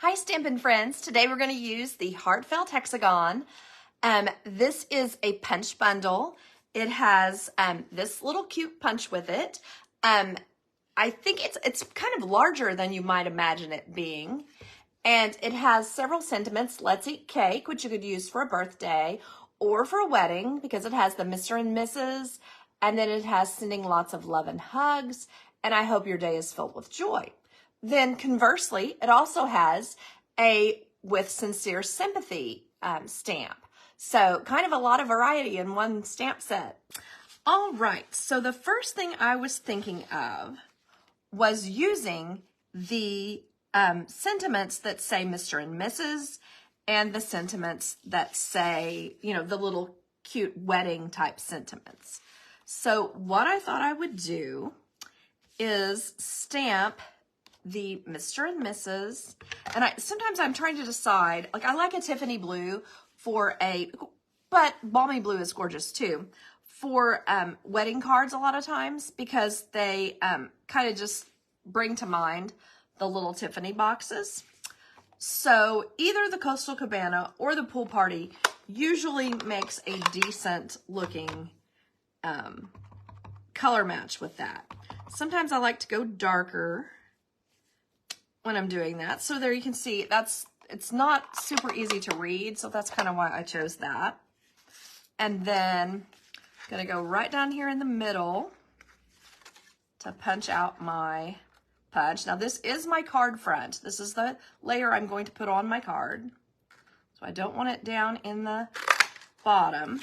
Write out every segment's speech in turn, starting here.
Hi Stampin' friends, today we're going to use the Heartfelt Hexagon. This is a punch bundle. It has this little cute punch with it. I think it's kind of larger than you might imagine it being. And it has several sentiments. Let's eat cake, which you could use for a birthday or for a wedding because it has the Mr. and Mrs. And then it has sending lots of love and hugs. And I hope your day is filled with joy. Then conversely, it also has a with sincere sympathy stamp. So kind of a lot of variety in one stamp set. All right, so the first thing I was thinking of was using the sentiments that say Mr. and Mrs. and the sentiments that say, you know, the little cute wedding type sentiments. So what I thought I would do is stamp the Mr. and Mrs. And sometimes I'm trying to decide, like I like a Tiffany blue but balmy blue is gorgeous too, for wedding cards a lot of times because they kind of just bring to mind the little Tiffany boxes. So either the Coastal Cabana or the Pool Party usually makes a decent looking color match with that. Sometimes I like to go darker when I'm doing that. So there you can see it's not super easy to read, so that's kind of why I chose that. And then I'm gonna go right down here in the middle to punch out my punch. Now this is my card front. This is the layer I'm going to put on my card. So I don't want it down in the bottom,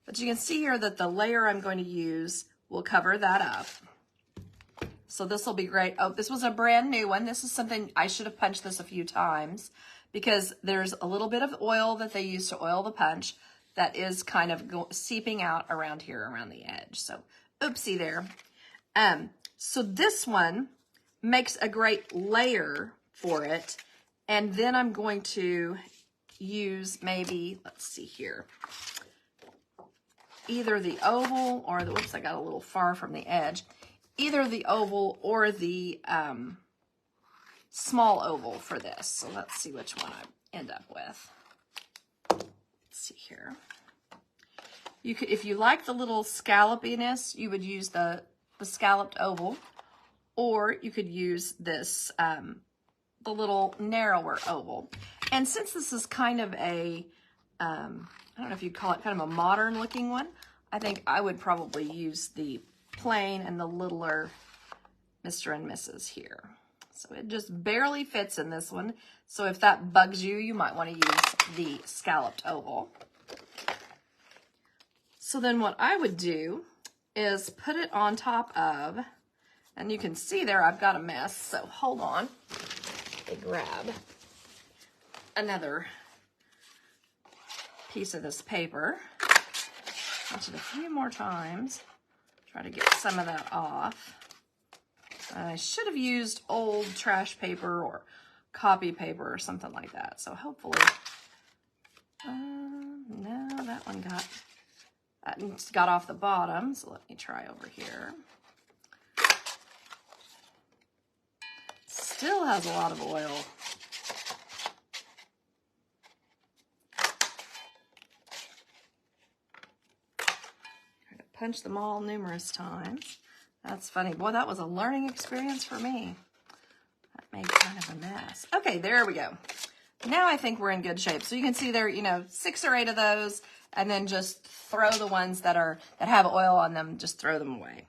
but you can see here that the layer I'm going to use will cover that up. So this will be great. Oh, this was a brand new one. This is something, I should have punched this a few times because there's a little bit of oil that they use to oil the punch that is kind of seeping out around here, around the edge. So oopsie there. So this one makes a great layer for it. And then I'm going to use maybe, let's see here, either the oval or the, whoops, I got a little far from the edge. Either the oval or the small oval for this. So let's see which one I end up with. Let's see here. You could, if you like the little scallopiness, you would use the scalloped oval, or you could use this, the little narrower oval. And since this is kind of a, I don't know if you'd call it kind of a modern looking one, I think I would probably use the plain and the littler Mr. and Mrs. here. So it just barely fits in this one. So if that bugs you, you might want to use the scalloped oval. So then what I would do is put it on top of, and you can see there I've got a mess, so hold on. I grab another piece of this paper. Punch it a few more times. Try to get some of that off. I should have used old trash paper or copy paper or something like that. So hopefully, no, that one got off the bottom. So let me try over here. Still has a lot of oil. Punch them all numerous times. That's funny. Boy, that was a learning experience for me. That made kind of a mess. Okay, there we go. Now I think we're in good shape. So you can see there, you know, 6 or 8 of those, and then just throw the ones that have oil on them, just throw them away.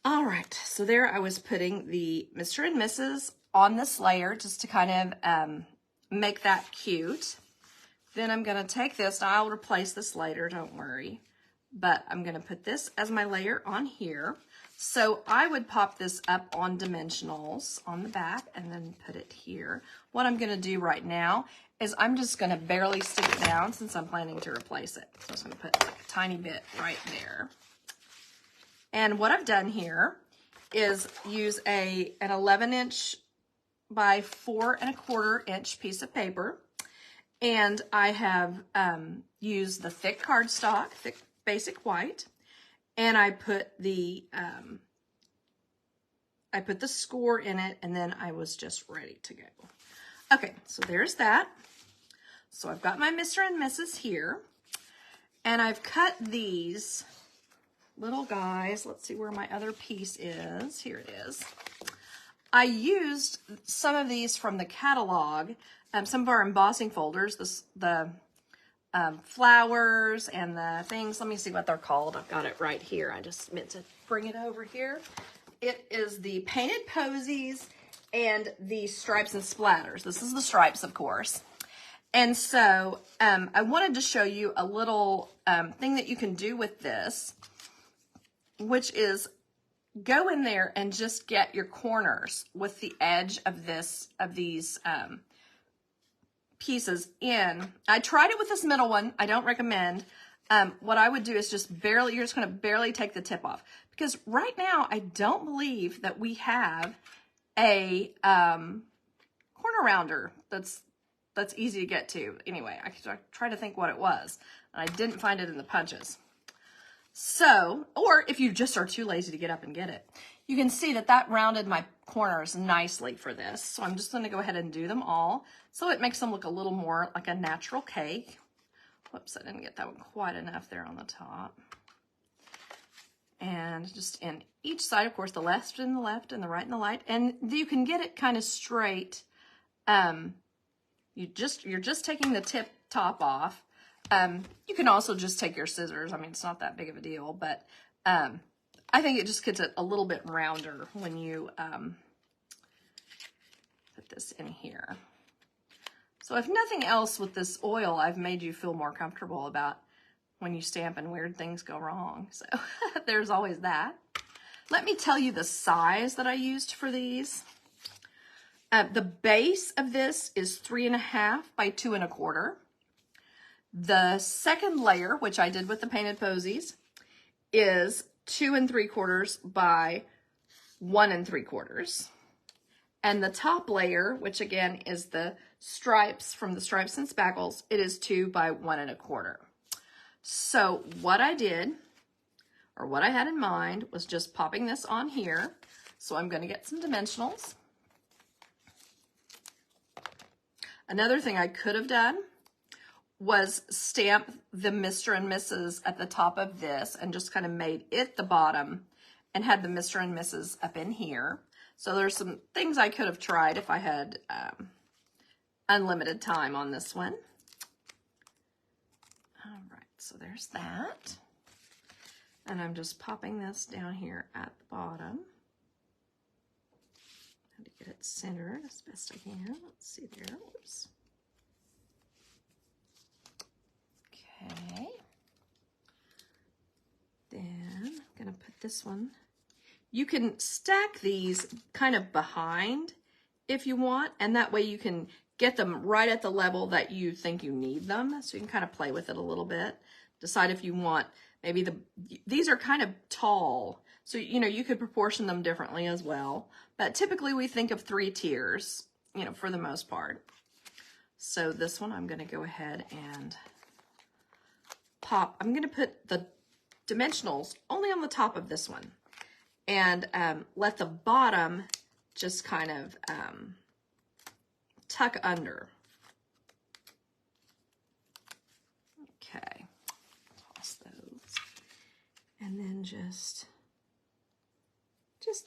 All right, so there I was putting the Mr. and Mrs. on this layer just to kind of make that cute. Then I'm gonna take this, now I'll replace this later, don't worry. But I'm going to put this as my layer on here. So I would pop this up on dimensionals on the back and then put it here. What I'm going to do right now is I'm just going to barely stick it down since I'm planning to replace it. So I'm just going to put like a tiny bit right there. And what I've done here is use an 11" by 4 1/4" inch piece of paper. And I have used the thick cardstock, thick basic white, and I put the score in it, and then I was just ready to go. Okay, so there's that. So I've got my Mr. and Mrs. here, and I've cut these little guys. Let's see where my other piece is. Here it is. I used some of these from the catalog, some of our embossing folders, the flowers and the things. Let me see what they're called. I've got it right here. I just meant to bring it over here. It is the Painted Posies and the Stripes and Splatters. This is the stripes, of course. And so I wanted to show you a little thing that you can do with this, which is go in there and just get your corners with the edge of these pieces in. I tried it with this middle one. I don't recommend. What I would do is just barely, you're just going to barely take the tip off, because right now I don't believe that we have a corner rounder that's easy to get to. Anyway, I tried to think what it was, and I didn't find it in the punches. So, or if you just are too lazy to get up and get it, you can see that rounded my corners nicely for this. So I'm just going to go ahead and do them all, so it makes them look a little more like a natural cake. Whoops, I didn't get that one quite enough there on the top. And just in each side, of course, the left and the left and the right and the light. And you can get it kind of straight. You're just taking the top off. You can also just take your scissors. I mean, it's not that big of a deal, but I think it just gets it a little bit rounder when you put this in here. So if nothing else with this oil, I've made you feel more comfortable about when you stamp and weird things go wrong. So there's always that. Let me tell you the size that I used for these. The base of this is 3.5 by 2 1/4. The second layer, which I did with the Painted Posies, is 2 3/4 by 1 3/4. And the top layer, which again is the stripes from the Stripes and Spackles, it is 2 by 1 1/4. So what I did, or what I had in mind, was just popping this on here. So I'm going to get some dimensionals. Another thing I could have done was stamp the Mr. and Mrs. at the top of this and just kind of made it the bottom and had the Mr. and Mrs. up in here. So there's some things I could have tried if I had unlimited time on this one. All right, so there's that. And I'm just popping this down here at the bottom. How to get it centered as best I can. Let's see there. Oops. Okay. Then I'm going to put this one. You can stack these kind of behind if you want, and that way you can get them right at the level that you think you need them. So you can kind of play with it a little bit. Decide if you want, maybe these are kind of tall, so you could proportion them differently as well. But typically we think of 3 tiers, for the most part. So this one I'm going to go ahead and pop. I'm going to put the dimensionals only on the top of this one, and let the bottom just kind of tuck under. Okay, toss those, and then just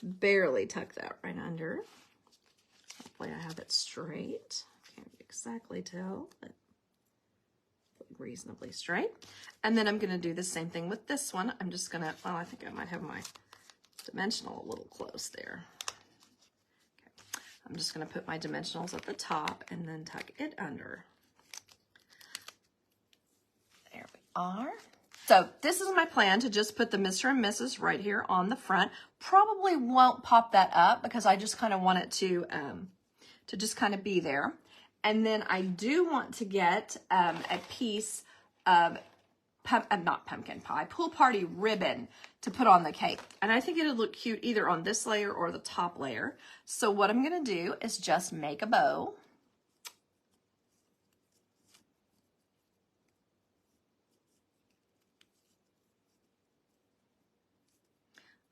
barely tuck that right under. Hopefully I have it straight. Can't exactly tell, but reasonably straight. And then I'm going to do the same thing with this one. I'm just going to, oh, I think I might have my dimensional a little close there. Okay. I'm just going to put my dimensionals at the top and then tuck it under. There we are. So this is my plan, to just put the Mr. and Mrs. right here on the front. Probably won't pop that up because I just kind of want it to just kind of be there. And then I do want to get a piece of, not pumpkin pie, pool party ribbon to put on the cake. And I think it'll look cute either on this layer or the top layer. So what I'm going to do is just make a bow.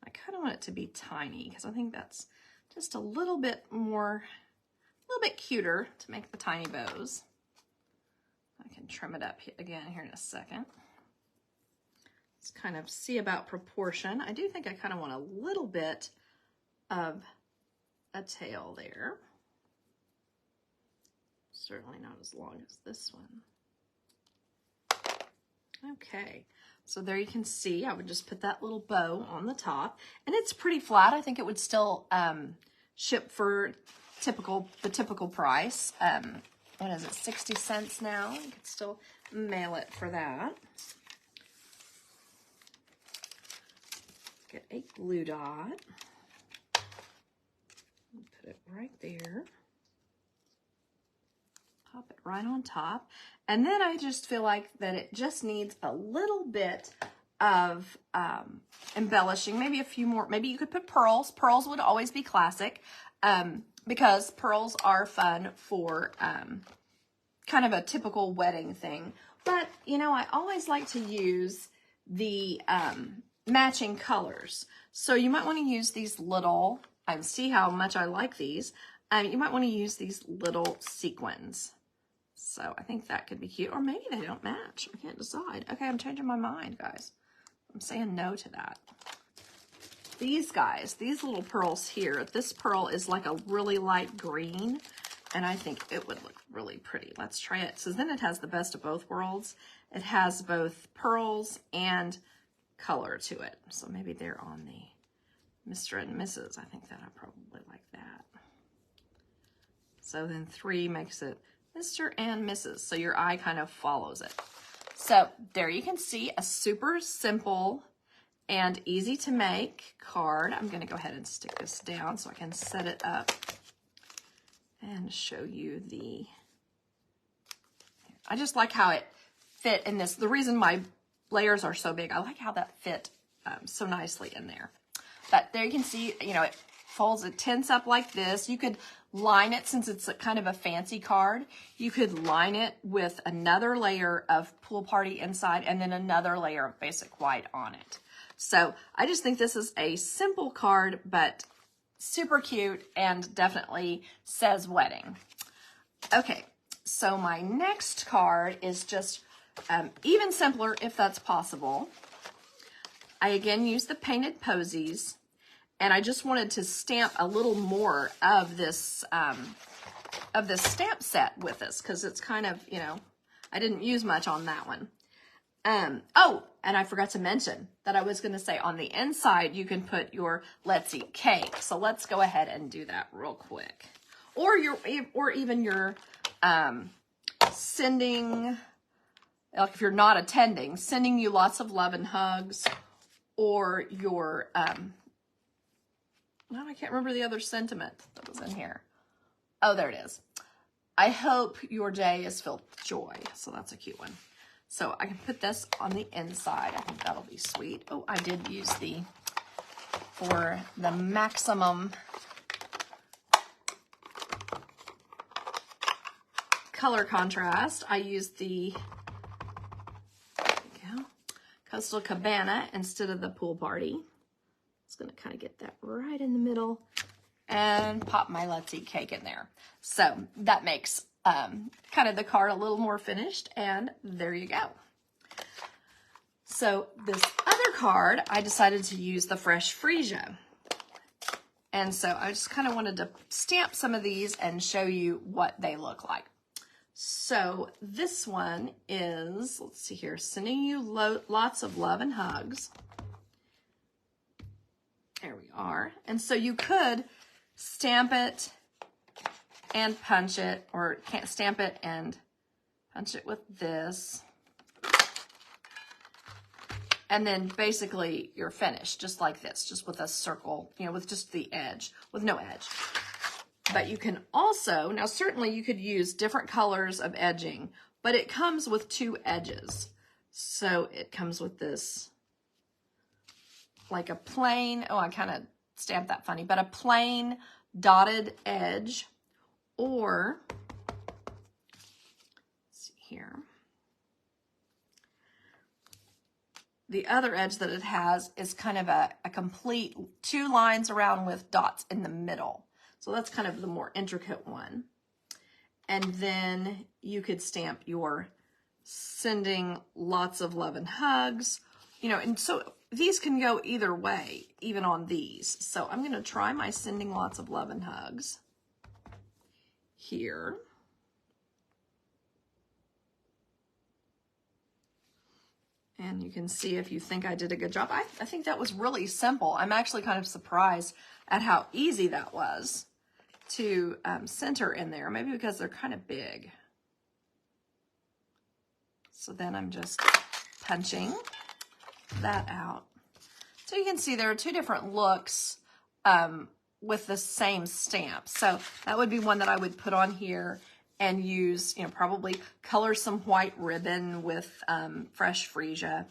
I kind of want it to be tiny because I think that's just a little bit more little bit cuter to make the tiny bows. I can trim it up again here in a second. Let's kind of see about proportion. I do think I kind of want a little bit of a tail there. Certainly not as long as this one. Okay, so there you can see, I would just put that little bow on the top, and it's pretty flat. I think it would still ship for the typical price. What is it, 60 cents now? You could still mail it for that. Get a glue dot. Put it right there. Pop it right on top. And then I just feel like that it just needs a little bit of embellishing, maybe a few more. Maybe you could put pearls. Pearls would always be classic because pearls are fun for kind of a typical wedding thing. But, you know, I always like to use the matching colors. So you might want to use these little, see how much I like these. You might want to use these little sequins. So I think that could be cute. Or maybe they don't match. I can't decide. Okay, I'm changing my mind, guys. I'm saying no to that. These guys, these little pearls here, this pearl is like a really light green, and I think it would look really pretty. Let's try it. So then it has the best of both worlds. It has both pearls and color to it. So maybe they're on the Mr. and Mrs. I think that I probably like that. So then 3 makes it Mr. and Mrs. So your eye kind of follows it. So there you can see a super simple and easy to make card. I'm going to go ahead and stick this down so I can set it up and show you the, I just like how it fit in this. The reason my layers are so big, I like how that fit so nicely in there. But there you can see, you know, it folds, it tints up like this. You could line it, since it's kind of a fancy card, you could line it with another layer of Pool Party inside and then another layer of basic white on it. So I just think this is a simple card, but super cute and definitely says wedding. Okay, so my next card is just even simpler if that's possible. I again use the painted posies, and I just wanted to stamp a little more of this stamp set with this, because it's kind of, you know, I didn't use much on that one. Oh, and I forgot to mention that I was going to say on the inside you can put your Let's Eat cake. So let's go ahead and do that real quick. Or even your sending, like if you're not attending, sending you lots of love and hugs, or your no, I can't remember the other sentiment that was in here. Oh, there it is. I hope your day is filled with joy. So that's a cute one. So I can put this on the inside. I think that'll be sweet. Oh, I did use for the maximum color contrast, I used the, there we go, Coastal Cabana instead of the Pool Party. Just gonna kind of get that right in the middle and pop my Let's Eat cake in there. So that makes kind of the card a little more finished, and there you go. So this other card, I decided to use the Fresh Freesia. And so I just kind of wanted to stamp some of these and show you what they look like. So this one is, let's see here, sending you lots of love and hugs. There we are. And so you could stamp it and punch it, or can't stamp it and punch it with this. And then basically you're finished just like this, just with a circle, you know, with just the edge, with no edge. But you can also, now certainly you could use different colors of edging, but it comes with 2 edges. So it comes with this, like a plain, oh, I kind of stamped that funny, but a plain dotted edge, or, let's see here, the other edge that it has is kind of a complete 2 lines around with dots in the middle. So that's kind of the more intricate one. And then you could stamp your sending lots of love and hugs, you know, and so these can go either way, even on these. So I'm going to try my sending lots of love and hugs here. And you can see if you think I did a good job. I think that was really simple. I'm actually kind of surprised at how easy that was to center in there, maybe because they're kind of big. So then I'm just punching that out. So you can see there are two different looks with the same stamp. So that would be one that I would put on here and use, you know, probably color some white ribbon with fresh freesia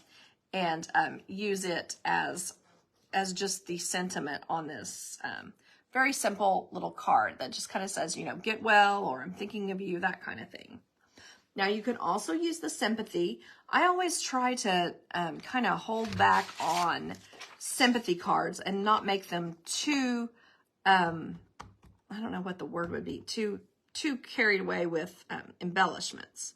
and use it as just the sentiment on this very simple little card that just kind of says, you know, get well, or I'm thinking of you, that kind of thing. Now you can also use the sympathy. I always try to kind of hold back on sympathy cards and not make them too, I don't know what the word would be, too carried away with embellishments.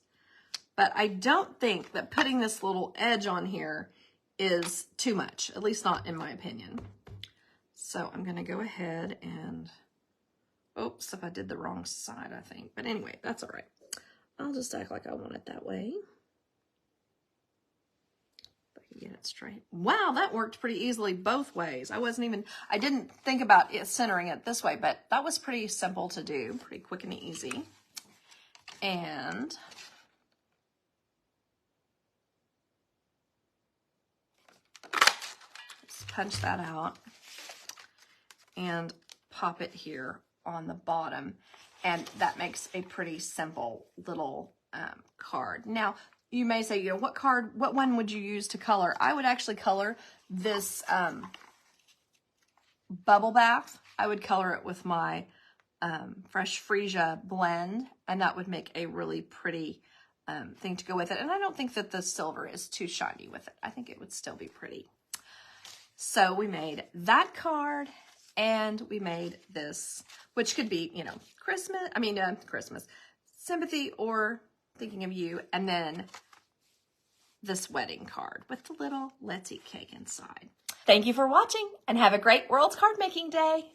But I don't think that putting this little edge on here is too much, at least not in my opinion. So I'm gonna go ahead and, oops, if I did the wrong side, I think. But anyway, that's all right. I'll just act like I want it that way. If I can get it straight. Wow, that worked pretty easily both ways. I didn't think about it centering it this way, but that was pretty simple to do, pretty quick and easy. And just punch that out and pop it here on the bottom. And that makes a pretty simple little card. Now, you may say, you know, what one would you use to color? I would actually color this bubble bath. I would color it with my fresh freesia blend, and that would make a really pretty thing to go with it. And I don't think that the silver is too shiny with it. I think it would still be pretty. So we made that card, and we made this, which could be, you know, Christmas, sympathy, or thinking of you, and then this wedding card with the little Let's Eat Cake inside. Thank you for watching, and have a great World's Card Making Day.